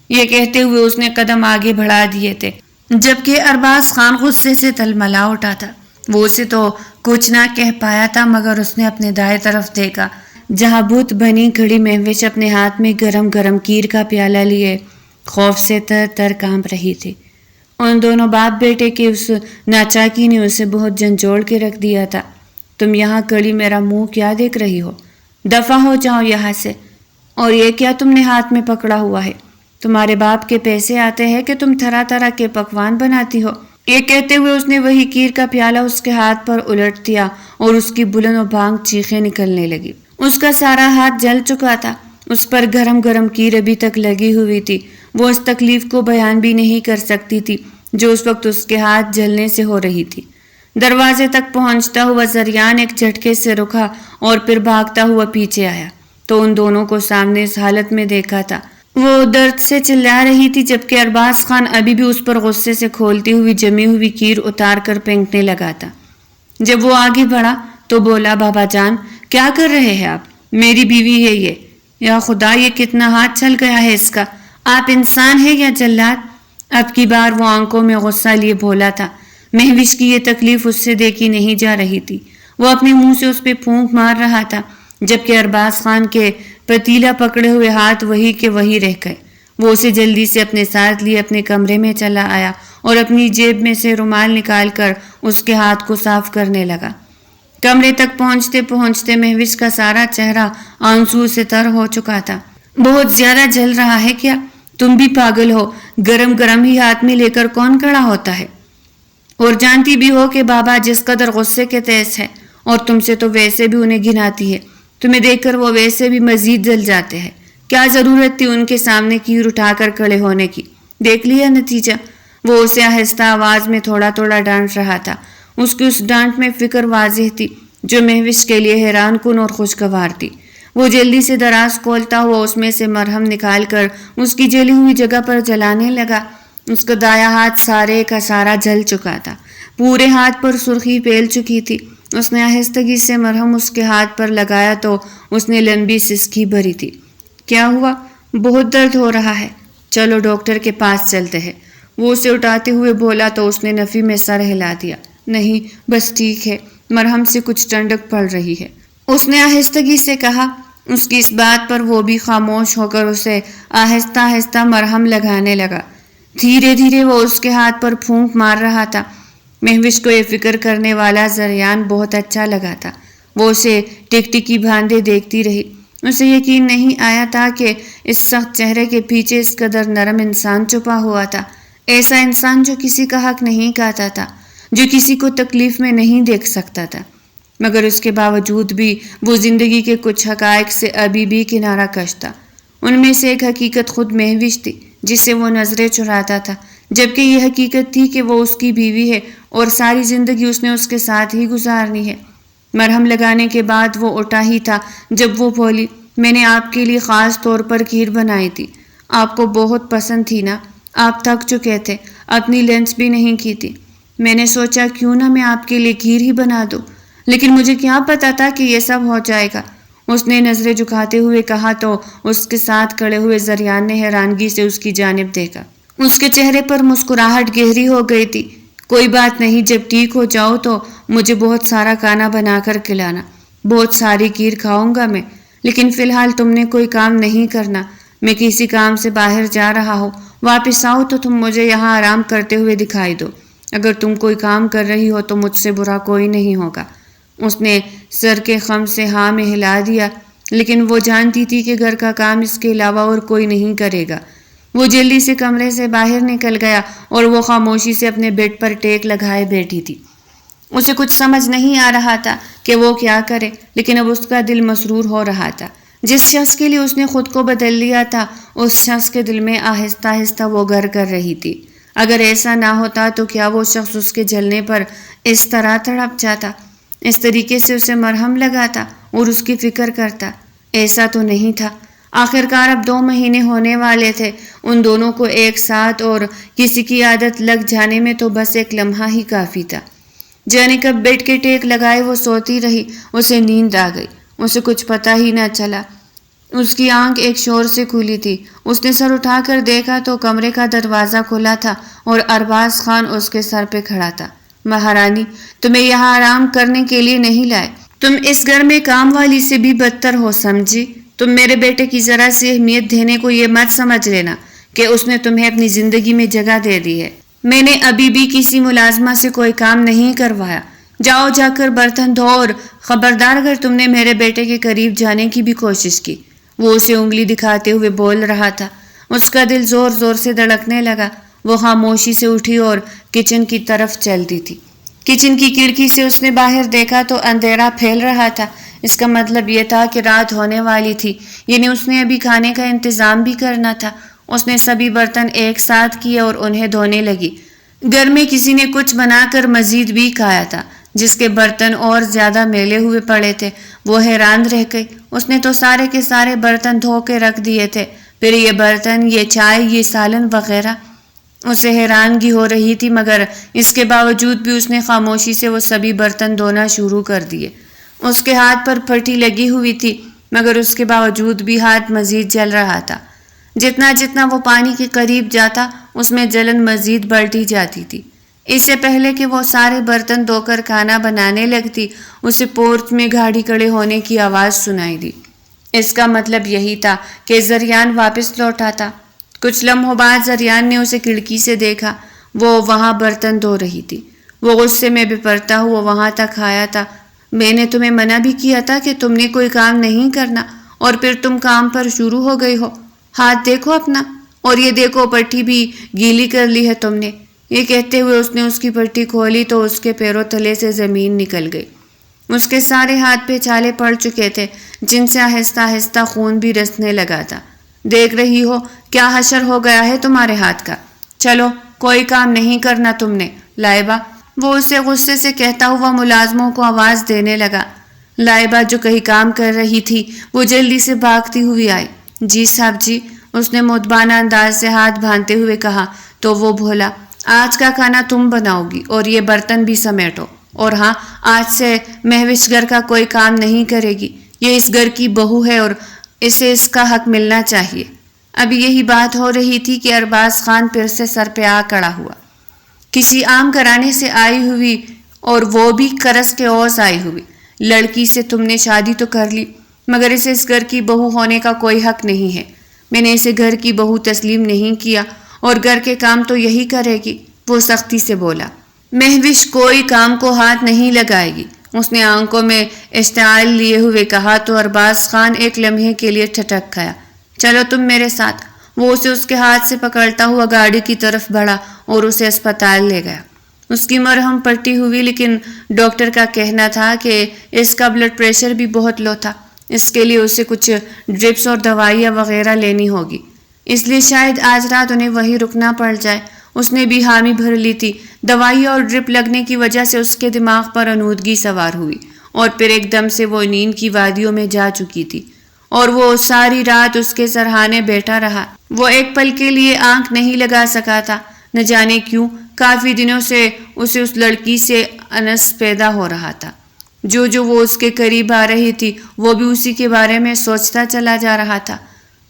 یہ کہتے ہوئے اس نے قدم آگے بڑھا دیے تھے، جبکہ ارباز خان غصے سے تلملا اٹھا تھا۔ وہ اسے تو کچھ نہ کہہ پایا تھا، مگر اس نے اپنے دائیں طرف دیکھا جہاں بت بنی کھڑی مہوش اپنے ہاتھ میں گرم گرم کھیر کا پیالہ لیے خوف سے تر تر کانپ رہی تھی۔ ان دونوں باپ بیٹے کے اس ناچاکی نے اسے بہت جھنجھوڑ کے رکھ دیا تھا۔ تم یہاں کڑی میرا منہ کیا دیکھ رہی ہو؟ دفع ہو جاؤ یہاں سے۔ اور یہ کیا تم نے ہاتھ میں پکڑا ہوا ہے؟ تمہارے باپ کے پیسے آتے ہیں کہ تم طرح طرح کے پکوان بناتی ہو؟ یہ کہتے ہوئے اس نے وہی کھیر کا پیالہ اس کے ہاتھ پر الٹ دیا اور اس کی بلند و بھانگ چیخیں نکلنے لگی۔ اس کا سارا ہاتھ جل چکا تھا، اس پر گرم گرم کھیر ابھی تک لگی ہوئی تھی۔ وہ اس تکلیف کو بیان بھی نہیں کر سکتی تھی جو اس وقت اس کے ہاتھ جلنے سے ہو رہی تھی۔ دروازے تک پہنچتا ہوا زریان ایک جھٹکے سے رکا اور پھر بھاگتا ہوا پیچھے آیا تو ان دونوں کو سامنے اس حالت میں دیکھا تھا۔ وہ درد سے چلا رہی تھی، جبکہ ارباز خان ابھی بھی اس پر غصے سے کھولتی ہوئی جمی ہوئی کھیر اتار کر پھینکنے لگا تھا۔ جب وہ آگے بڑھا تو بولا، بابا جان کیا کر رہے ہیں آپ؟ میری بیوی ہے یہ۔ یا خدا، یہ کتنا ہاتھ چل گیا ہے اس کا۔ آپ انسان ہیں یا جلاد؟ اب کی بار وہ آنکھوں میں غصہ لیے بولا تھا۔ مہوش کی یہ تکلیف اس سے دیکھی نہیں جا رہی تھی۔ وہ اپنے منہ سے اس پہ پھونک مار رہا تھا، جبکہ ارباز خان کے پتیلا پکڑے ہوئے ہاتھ وہی کے وہی رہ گئے۔ وہ اسے جلدی سے اپنے ساتھ لیے اپنے کمرے میں چلا آیا اور اپنی جیب میں سے رومال نکال کر اس کے ہاتھ کو صاف کرنے لگا۔ کمرے تک پہنچتے پہنچتے مہوش کا سارا چہرہ آنسو سے تر ہو چکا تھا۔ بہت زیادہ جل رہا ہے کیا؟ تم بھی پاگل ہو، گرم گرم ہی ہاتھ میں لے کر کون کھڑا ہوتا ہے؟ اور جانتی بھی ہو کہ بابا جس قدر غصے کے تیز ہے، اور تم سے تو ویسے بھی انہیں گھناتی ہے، تمہیں دیکھ کر وہ ویسے بھی مزید جل جاتے ہیں۔ کیا ضرورت تھی ان کے سامنے کھیر اٹھا کر کھڑے ہونے کی؟ دیکھ لیا نتیجہ؟ وہ اسے آہستہ آواز میں تھوڑا تھوڑا ڈانٹ رہا تھا۔ اس کی اس ڈانٹ میں فکر واضح تھی جو مہوش کے لیے حیران کن اور خوشگوار تھی۔ وہ جلدی سے دراز کھولتا ہوا اس میں سے مرہم نکال کر اس کی جلی ہوئی جگہ پر جلانے لگا۔ اس کا دایاں ہاتھ سارے کا سارا جل چکا تھا، پورے ہاتھ پر سرخی پھیل چکی تھی۔ اس نے آہستگی سے مرہم اس کے ہاتھ پر لگایا تو اس نے لمبی سسکی بھری تھی۔ کیا ہوا؟ بہت درد ہو رہا ہے، چلو ڈاکٹر کے پاس چلتے ہیں۔ وہ اسے اٹھاتے ہوئے بولا تو اس نے نفی میں سر ہلا دیا۔ نہیں، بس ٹھیک ہے، مرہم سے کچھ ٹھنڈک پڑ رہی ہے، اس نے آہستگی سے کہا۔ اس کی اس بات پر وہ بھی خاموش ہو کر اسے آہستہ آہستہ مرہم لگانے لگا۔ دھیرے دھیرے وہ اس کے ہاتھ پر پھونک مار رہا تھا۔ مہوش کو یہ فکر کرنے والا زریان بہت اچھا لگا تھا۔ وہ اسے ٹکٹکی باندھے دیکھتی رہی۔ اسے یقین نہیں آیا تھا کہ اس سخت چہرے کے پیچھے اس قدر نرم انسان چھپا ہوا تھا، ایسا انسان جو کسی کا حق نہیں کہتا تھا، جو کسی کو تکلیف میں نہیں دیکھ سکتا تھا، مگر اس کے باوجود بھی وہ زندگی کے کچھ حقائق سے ابھی بھی کنارہ کش تھا۔ ان میں سے ایک حقیقت خود مہوش تھی جس سے وہ نظریں چراتا تھا، جبکہ یہ حقیقت تھی کہ وہ اس کی بیوی ہے اور ساری زندگی اس نے اس کے ساتھ ہی گزارنی ہے۔ مرہم لگانے کے بعد وہ اٹھا ہی تھا جب وہ بولی، میں نے آپ کے لیے خاص طور پر کھیر بنائی تھی، آپ کو بہت پسند تھی نا، آپ تھک چکے تھے، اپنی لنچ بھی نہیں کی تھی، میں نے سوچا کیوں نہ میں آپ کے لیے کھیر ہی بنا دوں، لیکن مجھے کیا پتا تھا کہ یہ سب ہو جائے گا۔ اس نے نظریں جھکاتے ہوئے کہا تو اس کے ساتھ کھڑے ہوئے زریان نے حیرانگی سے اس کی جانب دیکھا۔ اس کے چہرے پر مسکراہٹ گہری ہو گئی تھی۔ کوئی بات نہیں، جب ٹھیک ہو جاؤ تو مجھے بہت سارا کھانا بنا کر کھلانا، بہت ساری کھیر کھاؤں گا میں، لیکن فی الحال تم نے کوئی کام نہیں کرنا، میں کسی کام سے باہر جا رہا ہوں، واپس آؤ تو تم مجھے یہاں آرام کرتے ہوئے دکھائی دو۔ اگر تم کوئی کام کر رہی ہو تو مجھ سے برا کوئی نہیں ہوگا۔ اس نے سر کے خم سے ہاں میں ہلا دیا، لیکن وہ جانتی تھی کہ گھر کا کام اس کے علاوہ اور کوئی نہیں کرے گا۔ وہ جلدی سے کمرے سے باہر نکل گیا اور وہ خاموشی سے اپنے بیڈ پر ٹیک لگائے بیٹھی تھی۔ اسے کچھ سمجھ نہیں آ رہا تھا کہ وہ کیا کرے، لیکن اب اس کا دل مسرور ہو رہا تھا۔ جس شخص کے لیے اس نے خود کو بدل لیا تھا، اس شخص کے دل میں آہستہ آہستہ وہ گھر کر رہی تھی۔ اگر ایسا نہ ہوتا تو کیا وہ شخص اس کے جلنے پر اس طرح تڑپ جاتا، اس طریقے سے اسے مرہم لگاتا اور اس کی فکر کرتا؟ ایسا تو نہیں تھا۔ آخرکار اب 2 مہینے ہونے والے تھے ان دونوں کو ایک ساتھ، اور کسی کی عادت لگ جانے میں تو بس ایک لمحہ ہی کافی تھا۔ جانے کب بیڈ کے ٹیک لگائے وہ سوتی رہی، اسے نیند آ گئی، اسے کچھ پتہ ہی نہ چلا۔ اس کی آنکھ ایک شور سے کھلی تھی۔ اس نے سر اٹھا کر دیکھا تو کمرے کا دروازہ کھلا تھا اور ارباز خان اس کے سر پہ کھڑا تھا۔ مہارانی، تمہیں یہاں آرام کرنے کے لیے نہیں لائے، تم اس گھر میں کام والی سے بھی بدتر ہو، سمجھی؟ تم میرے بیٹے کی ذرا سی اہمیت دینے کو یہ مت سمجھ لینا کہ اس نے تمہیں اپنی زندگی میں جگہ دے دی ہے۔ میں نے ابھی بھی کسی ملازمہ سے کوئی کام نہیں کروایا۔ جاؤ جا کر برتن دھو، اور خبردار اگر تم نے میرے بیٹے کے قریب جانے کی بھی کوشش کی۔ وہ اسے انگلی دکھاتے ہوئے بول رہا تھا۔ اس کا دل زور زور سے دھڑکنے لگا۔ وہ خاموشی سے اٹھی اور کچن کی طرف چل دی تھی۔ کچن کی کھڑکی سے اس نے باہر دیکھا تو اندھیرا پھیل رہا تھا۔ اس کا مطلب یہ تھا کہ رات ہونے والی تھی، یعنی اس نے ابھی کھانے کا انتظام بھی کرنا تھا۔ اس نے سبھی برتن ایک ساتھ کیے اور انہیں دھونے لگی۔ گھر میں کسی نے کچھ بنا کر مزید بھی کھایا تھا، جس کے برتن اور زیادہ میلے ہوئے پڑے تھے۔ وہ حیران رہ گئی۔ اس نے تو سارے کے سارے برتن دھو کے رکھ دیے تھے، پھر یہ برتن، یہ چائے، یہ سالن وغیرہ۔ اسے حیرانگی ہو رہی تھی، مگر اس کے باوجود بھی اس نے خاموشی سے وہ سبھی برتن دھونا شروع کر دیے۔ اس کے ہاتھ پر پھٹی لگی ہوئی تھی، مگر اس کے باوجود بھی ہاتھ مزید جل رہا تھا۔ جتنا جتنا وہ پانی کے قریب جاتا، اس میں جلن مزید بڑھتی جاتی تھی۔ اس سے پہلے کہ وہ سارے برتن دھو کر کھانا بنانے لگتی، اسے پورچ میں گاڑی کھڑے ہونے کی آواز سنائی دی۔ اس کا مطلب یہی تھا کہ زریان واپس لوٹا تھا۔ کچھ لمحوں بعد زریان نے اسے کھڑکی سے دیکھا۔ وہ وہاں برتن دھو رہی تھی۔ وہ غصے میں بپرتا ہوا وہاں تک آیا تھا۔ میں نے تمہیں منع بھی کیا تھا کہ تم نے کوئی کام نہیں کرنا، اور پھر تم کام پر شروع ہو گئی ہو۔ ہاتھ دیکھو اپنا، اور یہ دیکھو پٹی بھی گیلی کر لی ہے تم نے۔ یہ کہتے ہوئے اس نے اس کی پٹی کھولی تو اس کے پیروں تلے سے زمین نکل گئی۔ اس کے سارے ہاتھ پہ چھالے پڑ چکے تھے، جن سے آہستہ آہستہ خون بھی رسنے لگا تھا۔ دیکھ رہی ہو کیا حشر ہو گیا ہے تمہارے ہاتھ کا؟ چلو، کوئی کام نہیں کرنا تم نے، لائبہ۔ وہ اسے غصے سے کہتا ہوا ملازموں کو آواز دینے لگا۔ لائبہ جو کہیں کام کر رہی تھی، وہ جلدی سے بھاگتی ہوئی آئی۔ جی صاحب جی، اس نے مدبانہ انداز سے ہاتھ باندھتے ہوئے کہا تو وہ بولا، آج کا کھانا تم بناؤ گی اور یہ برتن بھی سمیٹو، اور ہاں، آج سے مہوش گھر کا کوئی کام نہیں کرے گی۔ یہ اس گھر کی بہو ہے اور اسے اس کا حق ملنا چاہیے۔ ابھی یہی بات ہو رہی تھی کہ ارباز خان پھر سے سر پہ آ کڑا ہوا۔ کسی عام گھرانے سے آئی ہوئی، اور وہ بھی کرس کے اوز آئی ہوئی لڑکی سے تم نے شادی تو کر لی، مگر اسے اس گھر کی بہو ہونے کا کوئی حق نہیں ہے۔ میں نے اسے گھر کی بہو تسلیم نہیں کیا، اور گھر کے کام تو یہی کرے گی، وہ سختی سے بولا۔ مہوش کوئی کام کو ہاتھ نہیں لگائے گی، اس نے آنکھوں میں اشتعال لیے ہوئے کہا تو ارباز خان ایک لمحے کے لیے ٹھٹک گیا۔ چلو تم میرے ساتھ۔ وہ اسے اس کے ہاتھ سے پکڑتا ہوا گاڑی کی طرف بڑھا اور اسے اسپتال لے گیا۔ اس کی مرہم پٹی ہوئی، لیکن ڈاکٹر کا کہنا تھا کہ اس کا بلڈ پریشر بھی بہت لو تھا۔ اس کے لیے اسے کچھ ڈرپس اور دوائیاں وغیرہ لینی ہوگی، اس لیے شاید آج رات انہیں وہیں رکنا پڑ جائے۔ اس نے بھی حامی بھر لی تھی۔ دوائی اور ڈرپ لگنے کی وجہ سے اس کے دماغ پر انودگی سوار ہوئی، اور پھر ایک دم سے وہ نیند کی وادیوں میں جا چکی تھی، اور وہ ساری رات اس کے سرہانے بیٹھا رہا۔ وہ ایک پل کے لیے آنکھ نہیں لگا سکا تھا۔ نہ جانے کیوں کافی دنوں سے اسے اس لڑکی سے انس پیدا ہو رہا تھا۔ جو وہ اس کے قریب آ رہی تھی، وہ بھی اسی کے بارے میں سوچتا چلا جا رہا تھا۔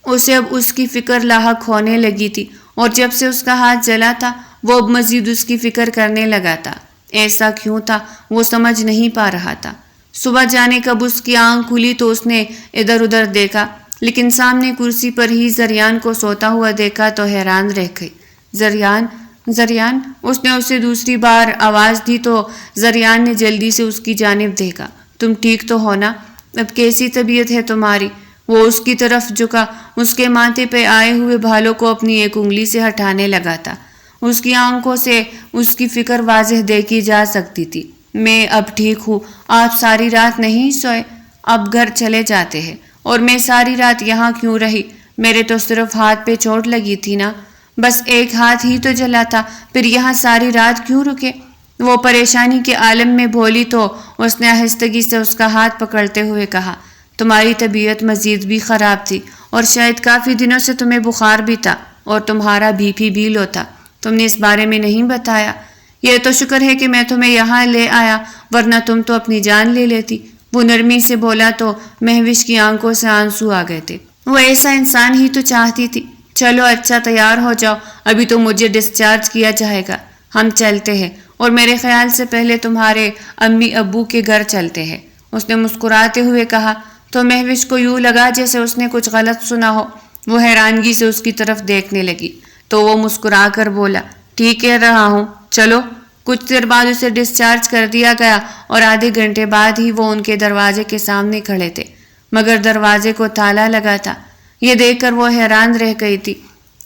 اسے اب اس کی فکر لاحق ہونے لگی تھی، اور جب سے اس کا ہاتھ جلا تھا، وہ اب مزید اس کی فکر کرنے لگا تھا۔ ایسا کیوں تھا وہ سمجھ نہیں پا رہا تھا۔ صبح جانے کب اس کی آنکھ کھلی تو اس نے ادھر ادھر دیکھا لیکن سامنے کرسی پر ہی زریان کو سوتا ہوا دیکھا تو حیران رہ گئی۔ زریان، زریان، اس نے اسے دوسری بار آواز دی تو زریان نے جلدی سے اس کی جانب دیکھا۔ تم ٹھیک تو ہو نا؟ اب کیسی طبیعت ہے تمہاری؟ وہ اس کی طرف جھکا، اس کے ماتھے پہ آئے ہوئے بھالوں کو اپنی ایک انگلی سے ہٹانے لگا تھا۔ اس کی آنکھوں سے اس کی فکر واضح دیکھی جا سکتی تھی۔ میں اب ٹھیک ہوں، آپ ساری رات نہیں سوئے؟ اب گھر چلے جاتے ہیں۔ اور میں ساری رات یہاں کیوں رہی؟ میرے تو صرف ہاتھ پہ چوٹ لگی تھی نا، بس ایک ہاتھ ہی تو جلا تھا، پھر یہاں ساری رات کیوں رکے؟ وہ پریشانی کے عالم میں بولی تو اس نے آہستگی سے اس کا ہاتھ پکڑتے ہوئے کہا، تمہاری طبیعت مزید بھی خراب تھی اور شاید کافی دنوں سے تمہیں بخار بھی تھا اور تمہارا بی پی بھی لو تھا۔ تم نے اس بارے میں نہیں بتایا۔ یہ تو شکر ہے کہ میں تمہیں یہاں لے آیا، ورنہ تم تو اپنی جان لے لیتی۔ وہ نرمی سے بولا تو مہوش کی آنکھوں سے آنسو آ گئے تھے۔ وہ ایسا انسان ہی تو چاہتی تھی۔ چلو اچھا، تیار ہو جاؤ، ابھی تو مجھے ڈسچارج کیا جائے گا۔ ہم چلتے ہیں، اور میرے خیال سے پہلے تمہارے امی ابو کے گھر چلتے ہیں، اس نے مسکراتے ہوئے کہا تو مہوش کو یوں لگا جیسے اس نے کچھ غلط سنا ہو۔ وہ حیرانگی سے اس کی طرف دیکھنے لگی تو وہ مسکرا کر بولا، ٹھیک کہہ رہا ہوں، چلو۔ کچھ دیر بعد اسے ڈسچارج کر دیا گیا اور آدھے گھنٹے بعد ہی وہ ان کے دروازے کے سامنے کھڑے تھے، مگر دروازے کو تالا لگا تھا۔ یہ دیکھ کر وہ حیران رہ گئی تھی۔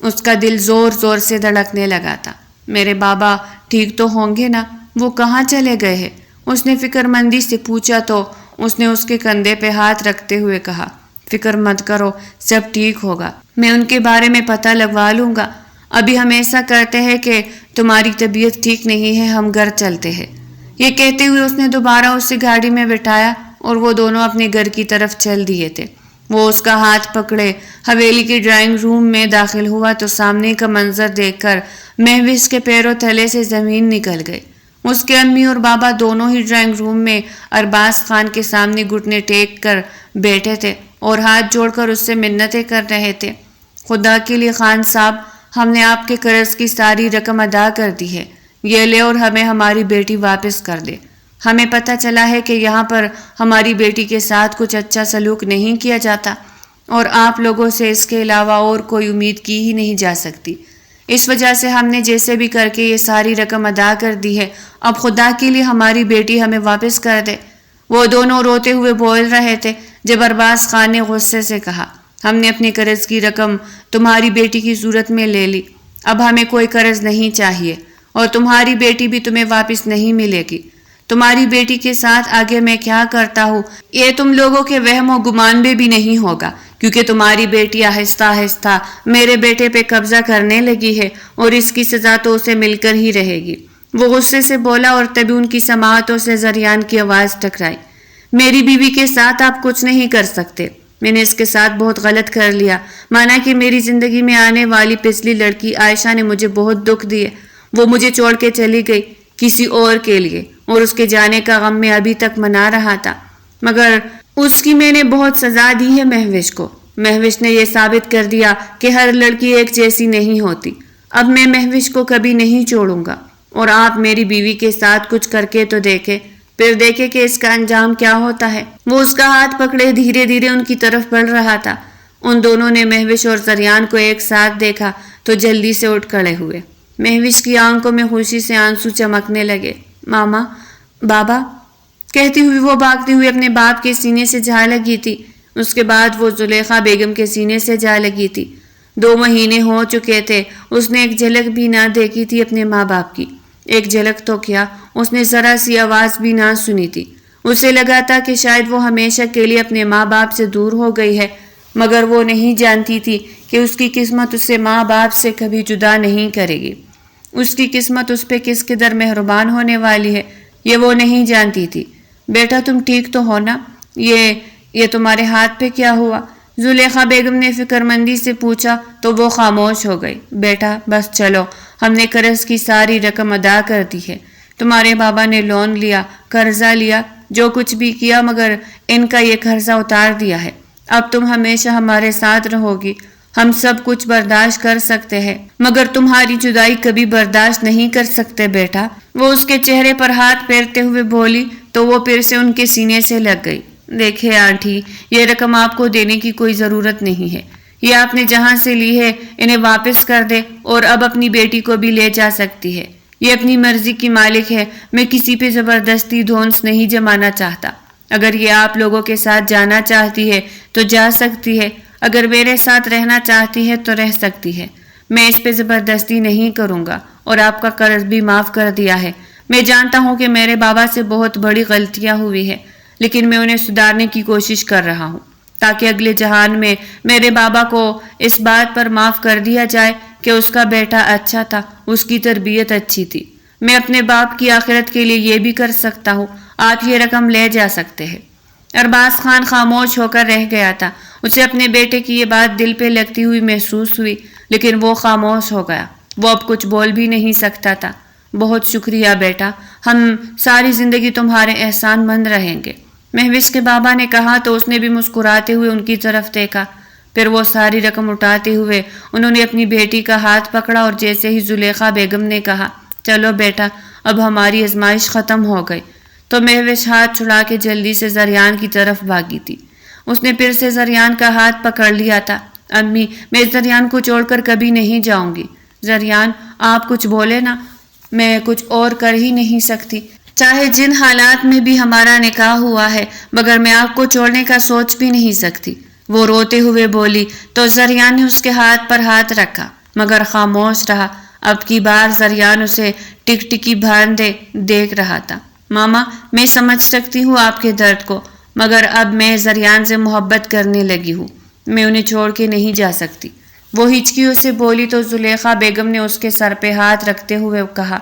اس کا دل زور زور سے دھڑکنے لگا تھا۔ میرے بابا ٹھیک تو ہوں گے نا؟ وہ کہاں چلے گئے ہیں؟ اس نے فکر مندی سے پوچھا تو اس نے اس کے کندھے پہ ہاتھ رکھتے ہوئے کہا، فکر مت کرو، سب ٹھیک ہوگا، میں ان کے بارے میں پتہ لگوا لوں گا۔ ابھی ہم ایسا کرتے ہیں کہ تمہاری طبیعت ٹھیک نہیں ہے، ہم گھر چلتے ہیں۔ یہ کہتے ہوئے اس نے دوبارہ اسے گاڑی میں بٹھایا اور وہ دونوں اپنے گھر کی طرف چل دیے تھے۔ وہ اس کا ہاتھ پکڑے حویلی کے ڈرائنگ روم میں داخل ہوا تو سامنے کا منظر دیکھ کر مہوش کے پیروں تلے سے زمین نکل گئی۔ اس کے امی اور بابا دونوں ہی ڈرائنگ روم میں ارباز خان کے سامنے گھٹنے ٹیک کر بیٹھے تھے اور ہاتھ جوڑ کر اس سے منتیں کر رہے تھے۔ خدا کے لیے خان صاحب، ہم نے آپ کے قرض کی ساری رقم ادا کر دی ہے، یہ لے اور ہمیں ہماری بیٹی واپس کر دے۔ ہمیں پتہ چلا ہے کہ یہاں پر ہماری بیٹی کے ساتھ کچھ اچھا سلوک نہیں کیا جاتا اور آپ لوگوں سے اس کے علاوہ اور کوئی امید کی ہی نہیں جا سکتی۔ اس وجہ سے ہم نے جیسے بھی کر کے یہ ساری رقم ادا کر دی ہے، اب خدا کے لیے ہماری بیٹی ہمیں واپس کر دے۔ وہ دونوں روتے ہوئے بول رہے تھے جب ارباز خان نے غصے سے کہا، ہم نے اپنے قرض کی رقم تمہاری بیٹی کی صورت میں لے لی، اب ہمیں کوئی قرض نہیں چاہیے اور تمہاری بیٹی بھی تمہیں واپس نہیں ملے گی۔ تمہاری بیٹی کے ساتھ آگے میں کیا کرتا ہوں یہ تم لوگوں کے وہم و گمان میں بھی نہیں ہوگا، کیونکہ تمہاری بیٹی آہستہ آہستہ میرے بیٹے پہ قبضہ کرنے لگی ہے اور اس کی سزا تو اسے مل کر ہی رہے گی۔ وہ غصے سے بولا اور تبھی ان کی سماعتوں سے زریان کی آواز ٹکرائی، میری بیوی کے ساتھ آپ کچھ نہیں کر سکتے، میں نے اس کے ساتھ بہت غلط کر لیا، مانا کہ میری زندگی میں آنے والی پچھلی لڑکی عائشہ نے مجھے بہت دکھ دیے، وہ مجھے چھوڑ کے چلی گئی کسی اور کے لیے اور اس کے جانے کا غم میں ابھی تک منا رہا تھا، مگر اس کی میں نے بہت سزا دی ہے مہوش کو۔ مہوش نے یہ ثابت کر دیا کہ ہر لڑکی ایک جیسی نہیں ہوتی۔ اب میں مہوش کو کبھی نہیں چھوڑوں گا اور آپ میری بیوی کے ساتھ کچھ کر کے تو دیکھے، پھر دیکھے کہ اس کا انجام کیا ہوتا ہے۔ وہ اس کا ہاتھ پکڑے دھیرے دھیرے ان کی طرف بڑھ رہا تھا۔ ان دونوں نے مہوش اور زریان کو ایک ساتھ دیکھا تو جلدی سے اٹھ کھڑے ہوئے۔ مہوش کی آنکھوں میں خوشی سے آنسو چمکنے لگے۔ ماما، بابا کہتی ہوئی وہ بھاگتی ہوئی اپنے باپ کے سینے سے جا لگی تھی۔ اس کے بعد وہ زلیخا بیگم کے سینے سے جا لگی تھی۔ 2 مہینے ہو چکے تھے، اس نے ایک جھلک بھی نہ دیکھی تھی اپنے ماں باپ کی۔ ایک جھلک تو کیا، اس نے ذرا سی آواز بھی نہ سنی تھی۔ اسے لگا تھا کہ شاید وہ ہمیشہ کے لیے اپنے ماں باپ سے دور ہو گئی ہے، مگر وہ نہیں جانتی تھی کہ اس کی قسمت اسے ماں باپ سے کبھی جدا نہیں کرے گی۔ اس کی قسمت اس پہ کس قدر مہربان ہونے والی ہے یہ وہ نہیں جانتی تھی۔ بیٹا تم ٹھیک تو ہو نا؟ یہ تمہارے ہاتھ پہ کیا ہوا؟ زلیخا بیگم نے فکر مندی سے پوچھا تو وہ خاموش ہو گئی۔ بیٹا بس چلو، ہم نے قرض کی ساری رقم ادا کر دی ہے۔ تمہارے بابا نے لون لیا، قرضہ لیا، جو کچھ بھی کیا، مگر ان کا یہ قرضہ اتار دیا ہے۔ اب تم ہمیشہ ہمارے ساتھ رہو گی، ہم سب کچھ برداشت کر سکتے ہیں، مگر تمہاری جدائی کبھی برداشت نہیں کر سکتے بیٹا۔ وہ اس کے چہرے پر ہاتھ پھیرتے ہوئے بولی تو وہ پھر سے ان کے سینے سے لگ گئی۔ دیکھیں آنٹی، یہ رقم آپ کو دینے کی کوئی ضرورت نہیں ہے، یہ آپ نے جہاں سے لی ہے انہیں واپس کر دے اور اب اپنی بیٹی کو بھی لے جا سکتی ہے۔ یہ اپنی مرضی کی مالک ہے، میں کسی پہ زبردستی دھونس نہیں جمانا چاہتا۔ اگر یہ آپ لوگوں کے ساتھ جانا چاہتی ہے تو جا سکتی ہے، اگر میرے ساتھ رہنا چاہتی ہے تو رہ سکتی ہے، میں اس پہ زبردستی نہیں کروں گا اور آپ کا قرض بھی معاف کر دیا ہے۔ میں جانتا ہوں کہ میرے بابا سے بہت بڑی غلطیاں ہوئی ہیں، لیکن میں انہیں سدھارنے کی کوشش کر رہا ہوں تاکہ اگلے جہان میں میرے بابا کو اس بات پر معاف کر دیا جائے کہ اس کا بیٹا اچھا تھا، اس کی تربیت اچھی تھی۔ میں اپنے باپ کی آخرت کے لیے یہ بھی کر سکتا ہوں، آپ یہ رقم لے جا سکتے ہیں۔ ارباز خان خاموش ہو کر رہ گیا تھا، اسے اپنے بیٹے کی یہ بات دل پہ لگتی ہوئی محسوس ہوئی، لیکن وہ خاموش ہو گیا، وہ اب کچھ بول بھی نہیں سکتا تھا۔ بہت شکریہ بیٹا، ہم ساری زندگی تمہارے احسان مند رہیں گے، مہوش کے بابا نے کہا تو اس نے بھی مسکراتے ہوئے ان کی طرف دیکھا۔ پھر وہ ساری رقم اٹھاتے ہوئے انہوں نے اپنی بیٹی کا ہاتھ پکڑا اور جیسے ہی زلیخا بیگم نے کہا چلو بیٹا اب ہماری آزمائش ختم ہو گئی تو مہوش ہاتھ چھڑا کے جلدی سے زریان کی طرف بھاگی تھی۔ اس نے پھر سے زریان کا ہاتھ پکڑ لیا تھا۔ امی میں زریان کو چھوڑ کر کبھی نہیں جاؤں گی۔ زریان آپ کچھ بولے نا، میں کچھ اور کر ہی نہیں سکتی، چاہے جن حالات میں بھی ہمارا نکاح ہوا ہے، مگر میں آپ کو چھوڑنے کا سوچ بھی نہیں سکتی، وہ روتے ہوئے بولی تو زریان نے اس کے ہاتھ پر ہاتھ رکھا مگر خاموش رہا۔ اب کی بار زریان اسے ٹک ٹکی باندھے دیکھ رہا تھا۔ ماما میں سمجھ سکتی ہوں آپ کے درد کو، مگر اب میں زریان سے محبت کرنے لگی ہوں، میں انہیں چھوڑ کے نہیں جا سکتی، وہ ہچکیوں سے بولی تو زلیخا بیگم نے اس کے سر پہ ہاتھ رکھتے ہوئے کہا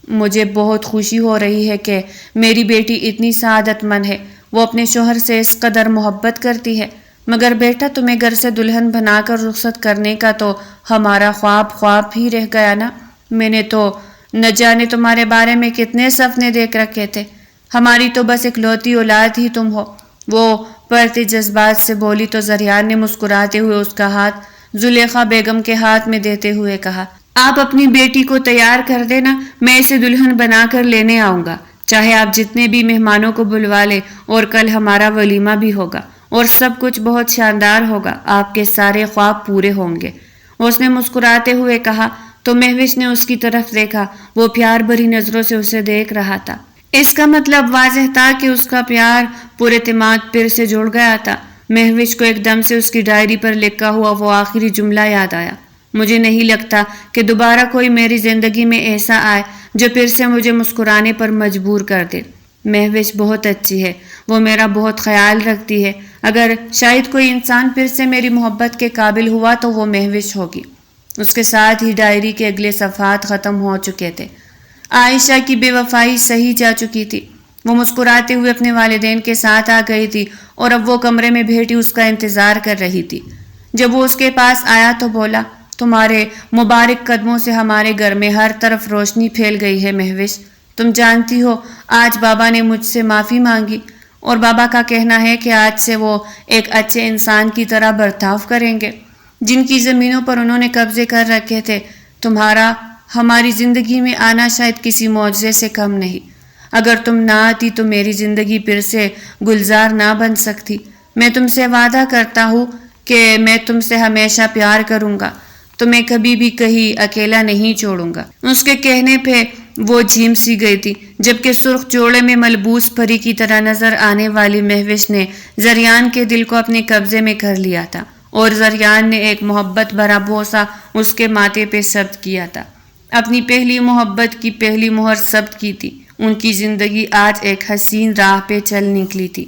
مجھے بہت خوشی ہو رہی ہے کہ میری بیٹی اتنی سعادت مند ہے، وہ اپنے شوہر سے اس قدر محبت کرتی ہے، مگر بیٹا تمہیں گھر سے دلہن بنا کر رخصت کرنے کا تو ہمارا خواب ہی رہ گیا نا۔ میں نے تو نہ جانے تمہارے بارے میں کتنے سپنے دیکھ رکھے تھے، ہماری تو بس اکلوتی اولاد ہی تم ہو، وہ بڑھتے جذبات سے بولی تو زریان نے مسکراتے ہوئے اس کا ہاتھ زلیخا بیگم کے ہاتھ میں دیتے ہوئے کہا آپ اپنی بیٹی کو تیار کر دینا، میں اسے دلہن بنا کر لینے آؤں گا، چاہے آپ جتنے بھی مہمانوں کو بلوا لے، اور کل ہمارا ولیمہ بھی ہوگا اور سب کچھ بہت شاندار ہوگا، آپ کے سارے خواب پورے ہوں گے۔ اس نے مسکراتے ہوئے کہا تو مہوش نے اس کی طرف دیکھا، وہ پیار بھری نظروں سے اسے دیکھ رہا تھا۔ اس کا مطلب واضح تھا کہ اس کا پیار پورے اعتماد پھر سے جڑ گیا تھا۔ مہوش کو ایک دم سے اس کی ڈائری پر لکھا ہوا وہ آخری جملہ یاد آیا، مجھے نہیں لگتا کہ دوبارہ کوئی میری زندگی میں ایسا آئے جو پھر سے مجھے مسکرانے پر مجبور کر دے۔ مہوش بہت اچھی ہے، وہ میرا بہت خیال رکھتی ہے، اگر شاید کوئی انسان پھر سے میری محبت کے قابل ہوا تو وہ مہوش ہوگی۔ اس کے ساتھ ہی ڈائری کے اگلے صفحات ختم ہو چکے تھے۔ عائشہ کی بے وفائی سہی جا چکی تھی، وہ مسکراتے ہوئے اپنے والدین کے ساتھ آ گئی تھی اور اب وہ کمرے میں بیٹھی اس کا انتظار کر رہی تھی۔ جب وہ اس کے پاس آیا تو بولا تمہارے مبارک قدموں سے ہمارے گھر میں ہر طرف روشنی پھیل گئی ہے مہوش، تم جانتی ہو آج بابا نے مجھ سے معافی مانگی اور بابا کا کہنا ہے کہ آج سے وہ ایک اچھے انسان کی طرح برتاؤ کریں گے۔ جن کی زمینوں پر انہوں نے قبضے کر رکھے تھے، تمہارا ہماری زندگی میں آنا شاید کسی معجزے سے کم نہیں۔ اگر تم نہ آتی تو میری زندگی پھر سے گلزار نہ بن سکتی۔ میں تم سے وعدہ کرتا ہوں کہ میں تم سے ہمیشہ پیار کروں گا، تمہیں کبھی بھی کہیں اکیلا نہیں چھوڑوں گا۔ اس کے کہنے پہ وہ جھیم سی گئی تھی، جبکہ سرخ جوڑے میں ملبوس پری کی طرح نظر آنے والی مہوش نے زریان کے دل کو اپنے قبضے میں کر لیا تھا اور زریان نے ایک محبت بھرا بوسہ اس کے ماتھے پہ ثبت کیا تھا، اپنی پہلی محبت کی پہلی مہر ثبت کی تھی۔ ان کی زندگی آج ایک حسین راہ پہ چل نکلی تھی۔